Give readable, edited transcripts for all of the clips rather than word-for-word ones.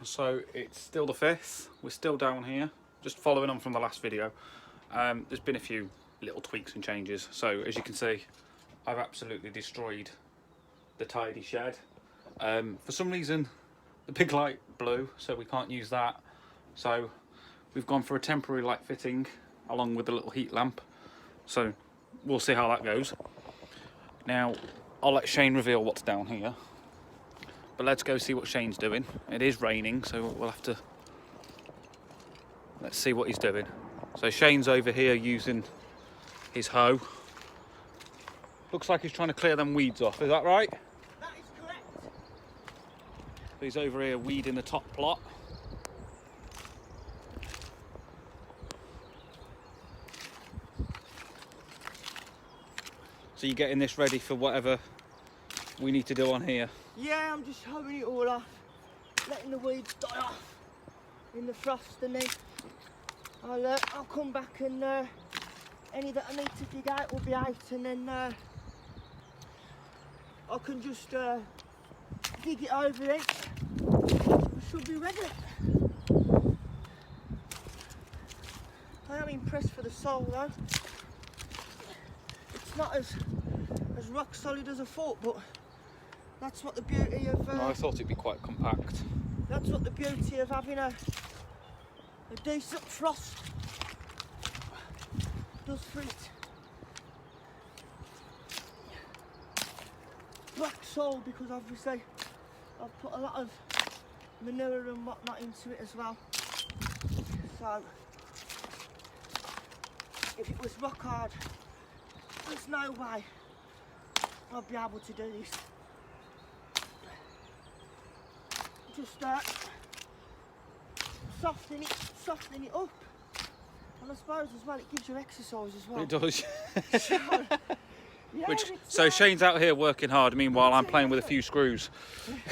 So it's still the 5th, we're still down here, just following on from the last video. There's been a few little tweaks and changes. So as you can see, I've absolutely destroyed the tidy shed. For some reason the big light blew, so we can't use that. So we've gone for a temporary light fitting along with the little heat lamp. So we'll see how that goes. Now I'll let Shane reveal what's down here. But let's go see what Shane's doing. It is raining, so we'll have to... Let's see what he's doing. So Shane's over here using his hoe. Looks like he's trying to clear them weeds off, is that right? That is correct. He's over here weeding the top plot. So you're getting this ready for whatever we need to do on here? Yeah, I'm just hoeing it all off, letting the weeds die off in the frost, and then I'll come back and any that I need to dig out will be out, and then I can just dig it over it. We should be ready. I am impressed for the sole though. It's not as rock solid as I thought, but that's what the beauty of... No, I thought it'd be quite compact. That's what the beauty of having a decent frost does for it. Black sole, because obviously I've put a lot of manure and whatnot into it as well. So if it was rock hard, there's no way I'd be able to do this. Just softening it up, and I suppose as well it gives you exercise as well. It does. Yeah, So Shane's out here working hard, meanwhile I'm playing with a few screws. It's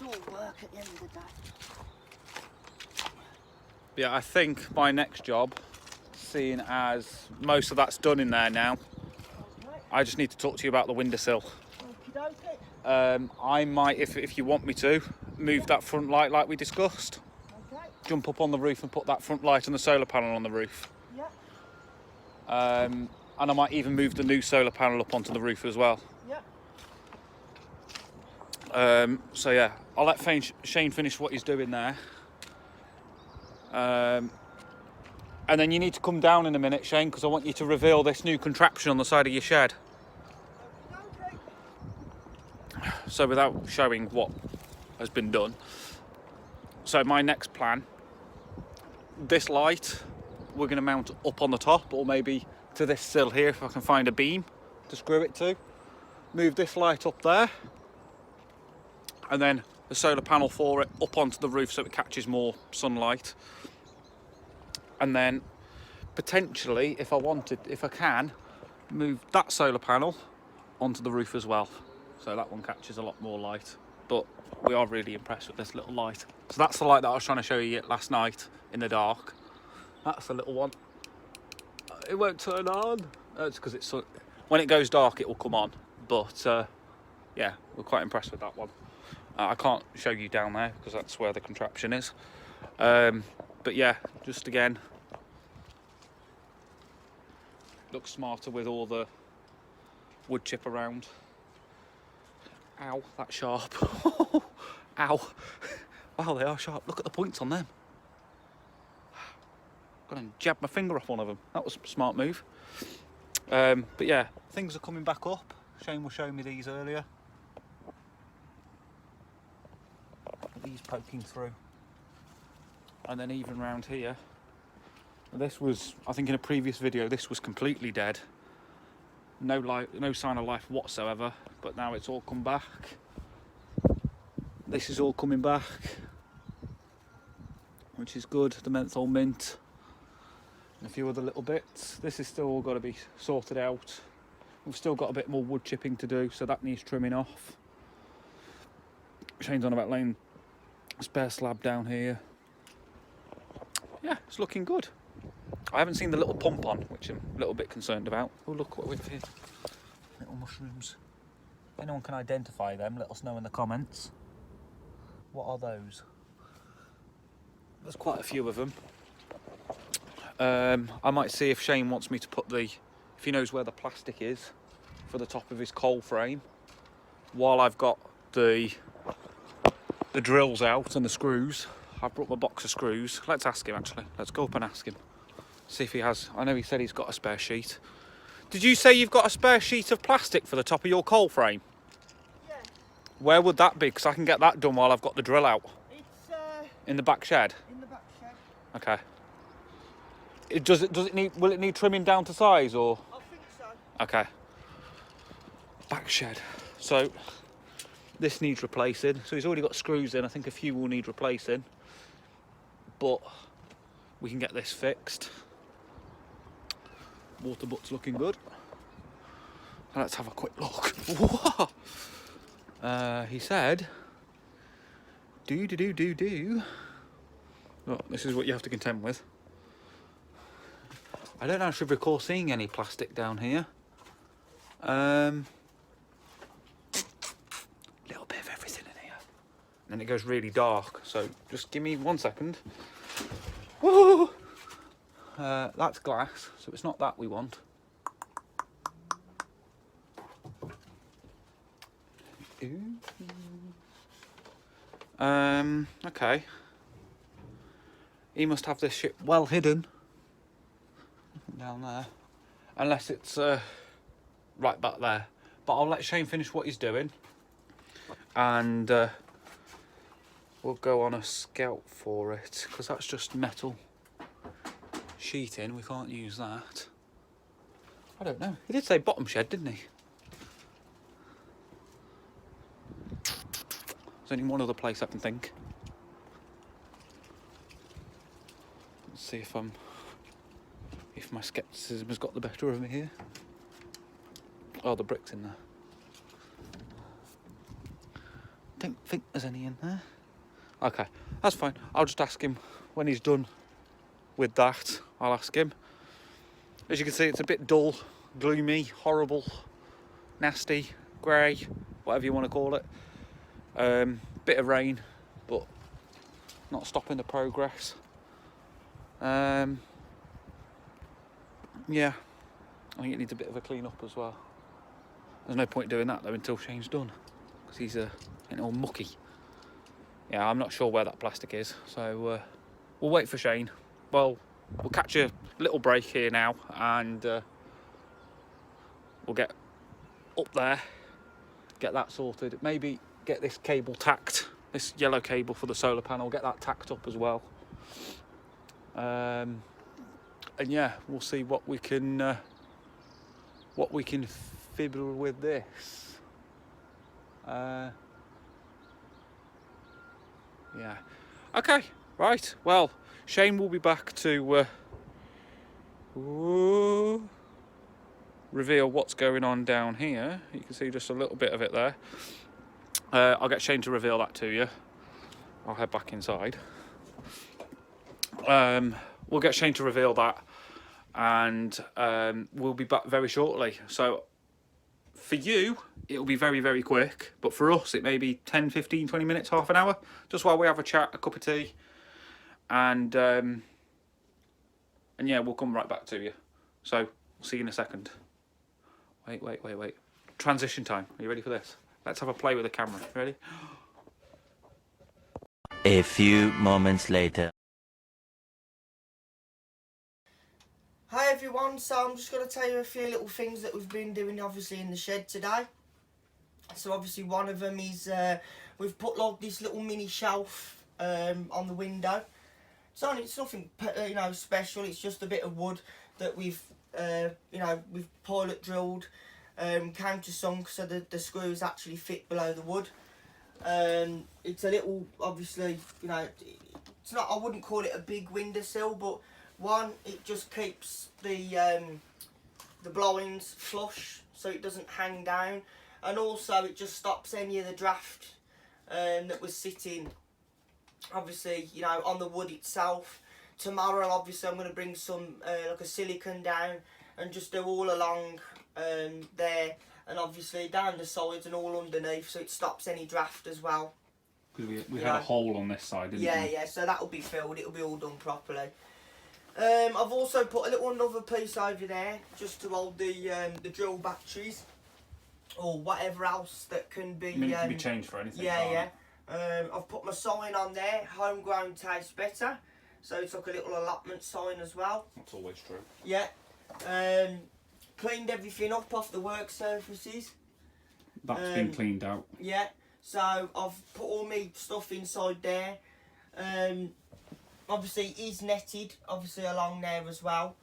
all work at the end of the day. Yeah, I think my next job, seeing as most of that's done in there now, I just need to talk to you about the windowsill. I might, if you want me to, move that front light like we discussed. Okay. Jump up on the roof and put that front light and the solar panel on the roof. Yeah. And I might even move the new solar panel up onto the roof as well. Yeah. So yeah, I'll let Shane finish what he's doing there. And then you need to come down in a minute, Shane, because I want you to reveal this new contraption on the side of your shed. Okay. So without showing what has been done, so my next plan, this light we're going to mount up on the top, or maybe to this sill here if I can find a beam to screw it to. Move this light up there, and then the solar panel for it up onto the roof so it catches more sunlight. And then potentially, if I can, move that solar panel onto the roof as well. So that one catches a lot more light. But we are really impressed with this little light. So that's the light that I was trying to show you last night in the dark. That's the little one. It won't turn on. It's because it's when it goes dark, it will come on. But yeah, we're quite impressed with that one. I can't show you down there because that's where the contraption is. But yeah, just again, looks smarter with all the wood chip around. Ow, that's sharp. Ow. Wow, they are sharp. Look at the points on them. Got to jab my finger off one of them. That was a smart move. But yeah, things are coming back up. Shane was showing me these earlier. These poking through. And then even round here, this was, I think in a previous video, this was completely dead. No life, no sign of life whatsoever, but now it's all come back. This is all coming back, which is good. The menthol mint and a few other little bits. This is still all got to be sorted out. We've still got a bit more wood chipping to do, so that needs trimming off. Shane's on about laying a spare slab down here. Yeah, it's looking good. I haven't seen the little pump on, which I'm a little bit concerned about. Oh, look what we've hit. Little mushrooms. If anyone can identify them, let us know in the comments. What are those? There's quite a few of them. I might see if Shane wants me to put if he knows where the plastic is for the top of his coal frame, while I've got the drills out and the screws. I've brought my box of screws. Let's ask him actually. Let's go up and ask him. See if he has. I know he said he's got a spare sheet. Did you say you've got a spare sheet of plastic for the top of your coal frame? Yeah. Where would that be? Because I can get that done while I've got the drill out. It's in the back shed. in the back shed. Okay. Will it need trimming down to size or? I think so. Okay. Back shed. So this needs replacing. So he's already got screws in. I think a few will need replacing, but we can get this fixed. Water butt's looking good. Let's have a quick look. He said, do. Oh, this is what you have to contend with. I don't actually recall seeing any plastic down here. Little bit of everything in here. And then it goes really dark. So just give me 1 second. Woo! That's glass, so it's not that we want. Okay. He must have this shit well hidden down there, unless it's right back there. But I'll let Shane finish what he's doing, and we'll go on a scout for it, because that's just metal sheeting. We can't use that. I don't know. He did say bottom shed, didn't he? There's only one other place I can think. Let's see if my scepticism has got the better of me here. Oh, the brick's in there. Don't think there's any in there. Okay, that's fine. I'll just ask him when he's done with that. I'll ask him. As you can see, it's a bit dull, gloomy, horrible, nasty, grey, whatever you want to call it. Bit of rain, but not stopping the progress. Yeah, I think it needs a bit of a clean up as well. There's no point doing that though until Shane's done, because he's getting all mucky. Yeah, I'm not sure where that plastic is, so we'll wait for Shane. Well, we'll catch a little break here now, and we'll get up there, get that sorted. Maybe get this cable tacked, this yellow cable for the solar panel, get that tacked up as well. And yeah, we'll see what we can fiddle with this. Yeah. Okay. Right. Well, Shane will be back to reveal what's going on down here. You can see just a little bit of it there. I'll get Shane to reveal that to you. I'll head back inside. We'll get Shane to reveal that, and we'll be back very shortly. So for you, it'll be very, very quick, but for us, it may be 10, 15, 20 minutes, half an hour, just while we have a chat, a cup of tea, and yeah, we'll come right back to you. So we'll see you in a second. Wait. Transition time. Are you ready for this? Let's have a play with the camera. Ready? A few moments later. Hi everyone, so I'm just going to tell you a few little things that we've been doing obviously in the shed today. So obviously one of them is we've put like this little mini shelf on the window. So it's nothing special, it's just a bit of wood that we've we've pilot drilled, countersunk so that the screws actually fit below the wood. It's a little, obviously, it's not, I wouldn't call it a big windowsill, but one, it just keeps the blinds flush so it doesn't hang down, and also it just stops any of the draft that was sitting, obviously, on the wood itself. Tomorrow, obviously, I'm going to bring some like a silicone down and just do all along there, and obviously down the sides and all underneath, so it stops any draft as well. Because we had a hole on this side, didn't we? Yeah, so that'll be filled, it'll be all done properly. I've also put another piece over there just to hold the drill batteries or whatever else that can be. I mean, it can be changed for anything. I've put my sign on there. Homegrown tastes better, so it's like a little allotment sign as well. That's always true. Yeah. Cleaned everything up off the work surfaces. That's been cleaned out. Yeah. So I've put all my stuff inside there. Obviously it is netted, obviously along there as well.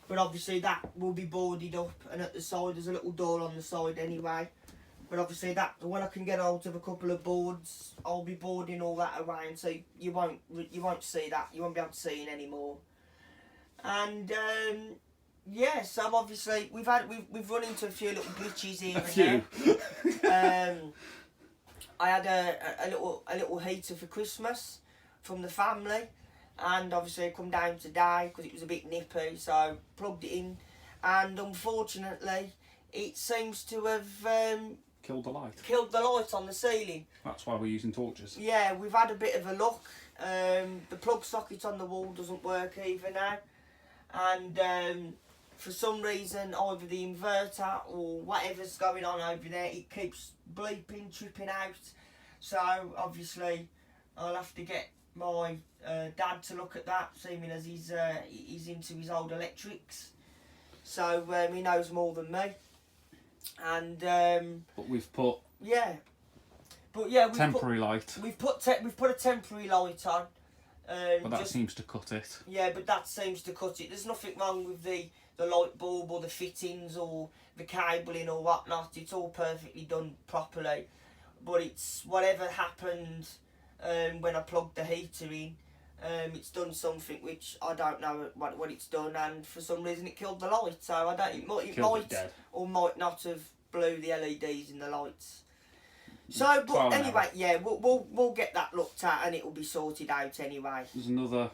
But obviously that will be boarded up, and at the side there's a little door on the side anyway. But obviously that, when I can get hold of a couple of boards, I'll be boarding all that around, so you won't see that. You won't be able to see it anymore. And yeah, so obviously we've run into a few little glitches here and there. I had a little heater for Christmas from the family, and obviously it come down today because it was a bit nippy, so plugged it in, and unfortunately it seems to have killed the light. Killed the light on the ceiling. That's why we're using torches. Yeah, we've had a bit of a look. The plug socket on the wall doesn't work either now, and for some reason either the inverter or whatever's going on over there, it keeps bleeping, tripping out. So obviously I'll have to get my dad to look at that, seeming as he's into his old electrics, so he knows more than me. And but we've put temporary light. We've put a temporary light on. But that seems to cut it. Yeah, but that seems to cut it. There's nothing wrong with the light bulb or the fittings or the cabling or whatnot. It's all perfectly done properly. But it's whatever happened when I plugged the heater in. It's done something which I don't know what it's done, and for some reason it killed the light. So I don't. It might or might not have blew the LEDs in the lights. So, but anyway, yeah, we'll get that looked at, and it will be sorted out anyway. There's another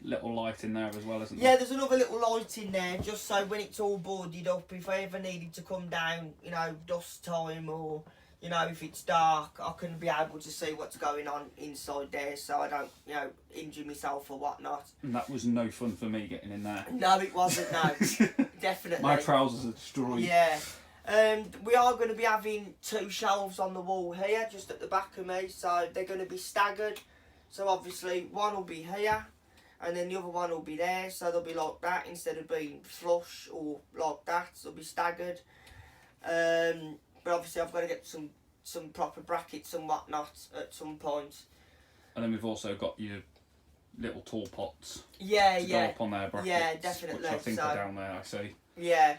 little light in there as well, isn't there? Yeah, there's another little light in there, just so when it's all boarded up, if I ever needed to come down, you know, dusk time, or you know, if it's dark, I can be able to see what's going on inside there, so I don't, you know, injure myself or whatnot. And that was no fun for me getting in there. No, it wasn't. No, definitely. My trousers are destroyed. Yeah. We are going to be having 2 shelves on the wall here, just at the back of me, so they're going to be staggered. So obviously one will be here, and then the other one will be there, so they'll be like that instead of being flush or like that. They'll be staggered. But obviously I've got to get some proper brackets and whatnot at some point. And then we've also got your little tall pots. Yeah, to go up on their brackets. Yeah, definitely. Which I think are down there, I see. Yeah.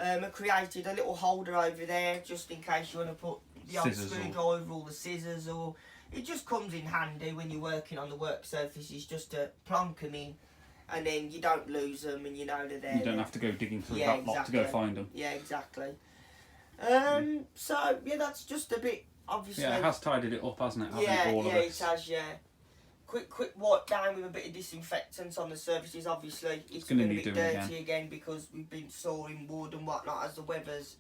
I created a little holder over there just in case you want to put the old screwdriver or the scissors, or it just comes in handy when you're working on the work surfaces, just to plonk them in, and then you don't lose them and you know they're there. You don't have to go digging through that lot to go find them. Yeah, exactly. So yeah, that's just a bit, obviously. Yeah, it has tidied it up, hasn't it? It has. Yeah. Quick wipe down with a bit of disinfectant on the surfaces. Obviously, it's going to be dirty again because we've been sawing wood and whatnot, as the weather's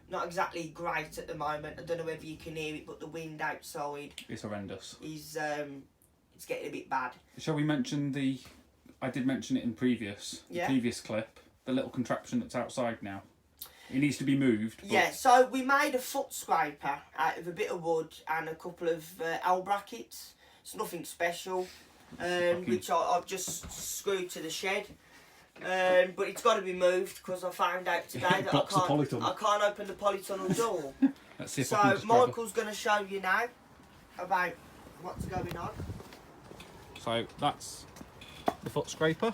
not exactly great at the moment. I don't know whether you can hear it, but the wind outside is horrendous. It's getting a bit bad. Shall we mention I did mention it in the previous clip, the little contraption that's outside now. It needs to be moved. Yeah, so we made a foot scraper out of a bit of wood and a couple of L brackets. It's nothing special, which I've just screwed to the shed. But it's got to be moved because I found out today that I can't open the polytunnel door. Let's see if so Michael's going to show you now about what's going on. So that's the foot scraper.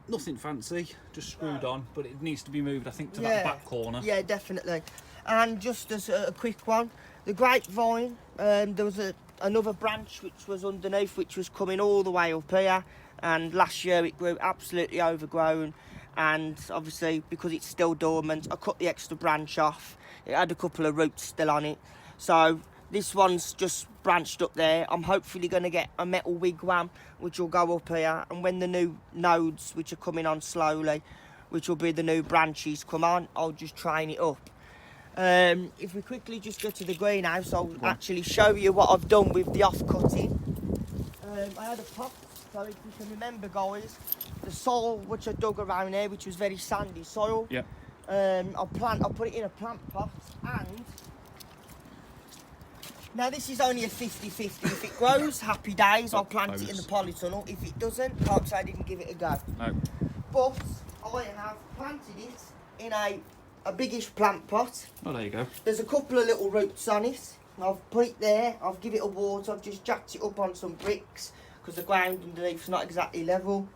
Nothing fancy, just screwed on, but it needs to be moved, I think, to that back corner. Yeah, definitely. And just as a quick one, the grapevine, there was another branch which was underneath, which was coming all the way up here, and last year it grew absolutely overgrown, and obviously because it's still dormant, I cut the extra branch off. It had a couple of roots still on it, so this one's just branched up there. I'm hopefully going to get a metal wigwam which will go up here, and when the new nodes which are coming on slowly, which will be the new branches come on. I'll just train it up. If we quickly just go to the greenhouse, I'll actually show you what I've done with the off-cutting. I had a pot, so if you can remember, guys, the soil which I dug around here, which was very sandy soil. Yeah. I'll put it in a plant pot, and now this is only a 50-50. If it grows, happy days, I'll plant it in the polytunnel. If it doesn't, can't say I didn't give it a go. No. But I have planted it in a biggish plant pot. Oh, there you go. There's a couple of little roots on it. I've put it there, I've given it a water, I've just jacked it up on some bricks because the ground underneath's not exactly level.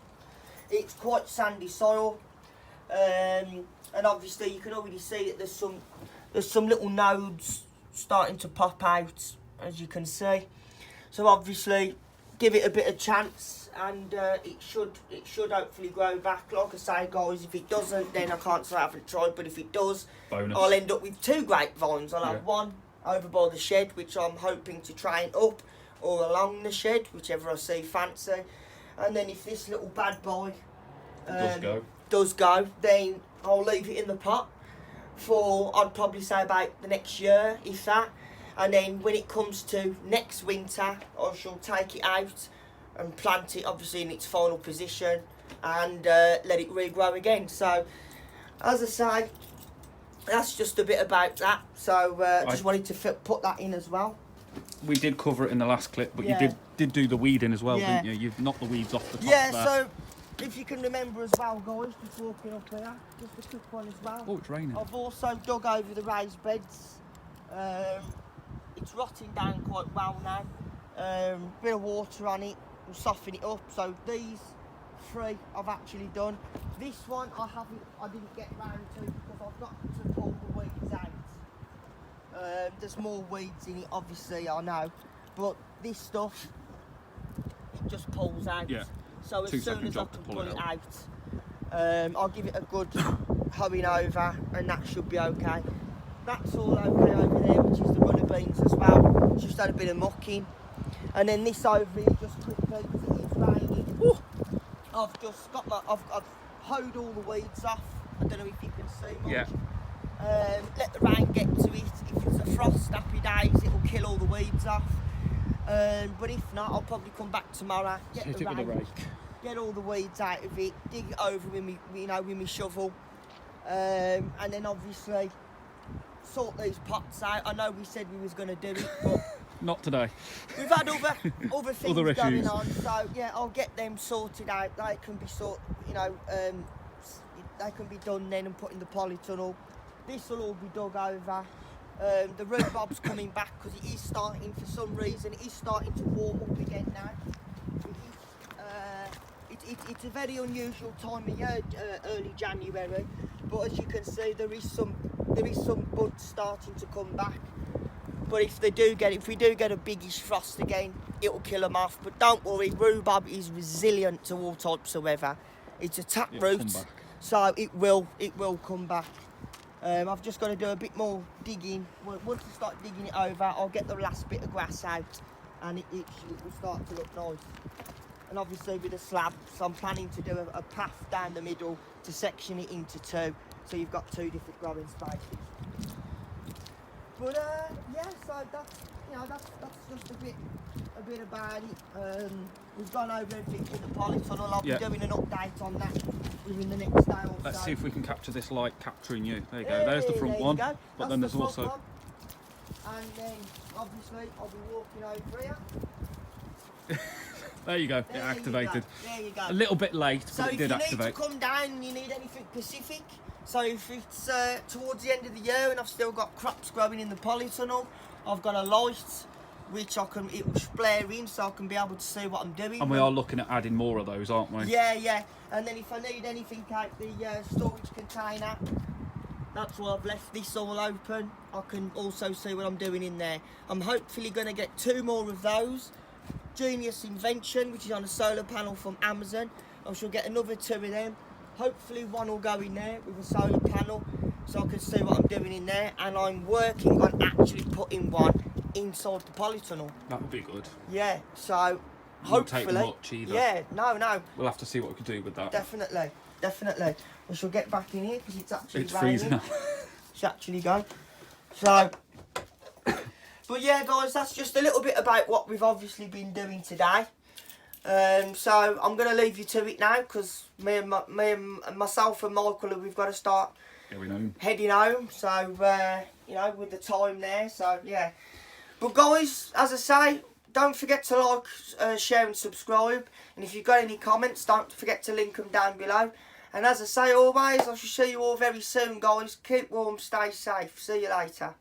It's quite sandy soil, and obviously you can already see that there's some little nodes starting to pop out, as you can see. So obviously give it a bit of chance, and it should hopefully grow back. Like I say, guys, if it doesn't, then I can't say I haven't tried, but if it does, Bonus. I'll end up with 2 grapevines. I'll have one over by the shed, which I'm hoping to train up, or along the shed, whichever I see fancy. And then if this little bad boy does go, then I'll leave it in the pot for, I'd probably say, about the next year, if that. And then when it comes to next winter, I shall take it out and plant it obviously in its final position, and let it regrow again. So as I say, that's just a bit about that. So just wanted to put that in as well. We did cover it in the last clip, but you did do the weeding as well, Yeah. didn't you? You've knocked the weeds off the top Yeah, there. so if you can remember as well, guys, just walking up here, just a quick one as well. Oh, it's raining. I've also dug over the raised beds. It's rotting down quite well now. Bit of water on it will soften it up. So these 3 I've actually done. This one I didn't get round to because I've got to pull the weeds out. There's more weeds in it, obviously, I know, but this stuff, it just pulls out. Yeah. So as 2 soon second as I job to can pull pull it it out. out, I'll give it a good hoeing over, and that should be okay. That's all okay over there, which is the runner beans as well. Just had a bit of mucking. And then this over here, just quickly, because it is raining. Woo! I've just got I've hoed all the weeds off. I don't know if you can see much. Yeah. Let the rain get to it. If it's a frost, happy days, it'll kill all the weeds off. But if not, I'll probably come back tomorrow, get Hit the it with a rake, rake. get all the weeds out of it, dig it over with me, with my shovel, and then obviously sort these pots out. I know we said we was going to do it, but Not today. we've had other things Other going issues. on. So yeah, I'll get them sorted out. They can be they can be done then and put in the polytunnel. This will all be dug over. The rhubarb's coming back because it is starting, for some reason, it is starting to warm up again now. It's a very unusual time of year, early January, but as you can see, there is some buds starting to come back. But if we do get a biggish frost again, it will kill them off. But don't worry, rhubarb is resilient to all types of weather. It's a taproot, so it will come back. I've just got to do a bit more digging. Once I start digging it over, I'll get the last bit of grass out, and it will start to look nice. And obviously with the slab, so I'm planning to do a path down the middle to section it into 2, so you've got 2 different growing spaces. But yeah, so that's just a bit about it. We've gone over everything with the polytunnel. I'll be doing an update on that within the next day or so. Let's see if we can capture this light capturing you. There you go. Hey, There's the front there you one. go. But That's then the there's front also. one. And then obviously I'll be walking over here. There you go. It There you activated. go. There you go. A little bit late, but So it if did you activate. need to come down and you need anything Pacific, so if it's towards the end of the year and I've still got crops growing in the polytunnel, I've got a light which it will flare in so I can be able to see what I'm doing. And we are looking at adding more of those, aren't we? Yeah. And then if I need anything out the storage container, that's why I've left this all open. I can also see what I'm doing in there. I'm hopefully going to get 2 more of those. Genius Invention, which is on a solar panel from Amazon. I shall get another 2 of them. Hopefully one will go in there with a solar panel so I can see what I'm doing in there. And I'm working on actually putting one inside the polytunnel. That would be good. Yeah, so Won't hopefully. take much either. Yeah, no. We'll have to see what we can do with that. Definitely. I shall get back in here because it's actually It's raining. freezing. It's actually gone. So, but yeah, guys, that's just a little bit about what we've obviously been doing today. So I'm going to leave you to it now because me and myself and Michael, we've got to start heading home. So, you know, with the time there. So, yeah. But guys, as I say, don't forget to like, share and subscribe. And if you've got any comments, don't forget to link them down below. And as I say always, I shall see you all very soon, guys. Keep warm, stay safe. See you later.